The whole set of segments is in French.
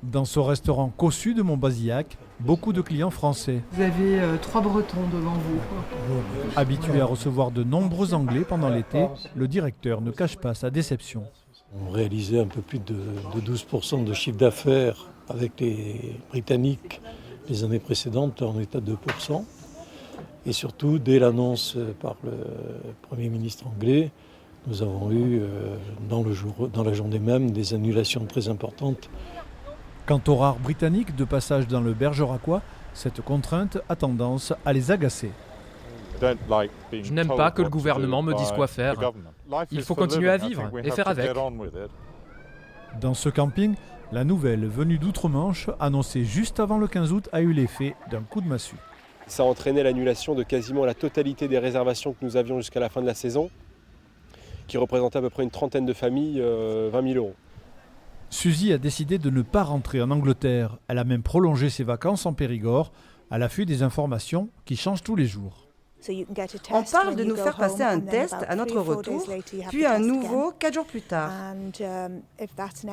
Dans ce restaurant cossu de Montbazillac, beaucoup de clients français. Vous avez 3 Bretons devant vous. Habitué à recevoir de nombreux Anglais pendant l'été, le directeur ne cache pas sa déception. On réalisait un peu plus de 12% de chiffre d'affaires avec les Britanniques les années précédentes, on est à 2%. Et surtout, dès l'annonce par le Premier ministre anglais, nous avons eu dans la journée même des annulations très importantes. Quant aux rares Britanniques de passage dans le Bergeracois, cette contrainte a tendance à les agacer. Je n'aime pas que le gouvernement me dise quoi faire. Il faut continuer à vivre et faire avec. Dans ce camping, la nouvelle venue d'outre-Manche, annoncée juste avant le 15 août, a eu l'effet d'un coup de massue. Ça a entraîné l'annulation de quasiment la totalité des réservations que nous avions jusqu'à la fin de la saison, qui représentait à peu près une trentaine de familles, 20 000 euros. Suzy a décidé de ne pas rentrer en Angleterre. Elle a même prolongé ses vacances en Périgord, à l'affût des informations qui changent tous les jours. On parle de nous faire passer un test à notre retour, puis un nouveau 4 jours plus tard.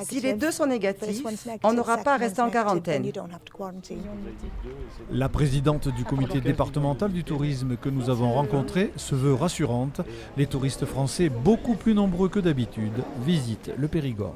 Si les deux sont négatifs, on n'aura pas à rester en quarantaine. La présidente du comité départemental du tourisme que nous avons rencontrée se veut rassurante. Les touristes français, beaucoup plus nombreux que d'habitude, visitent le Périgord.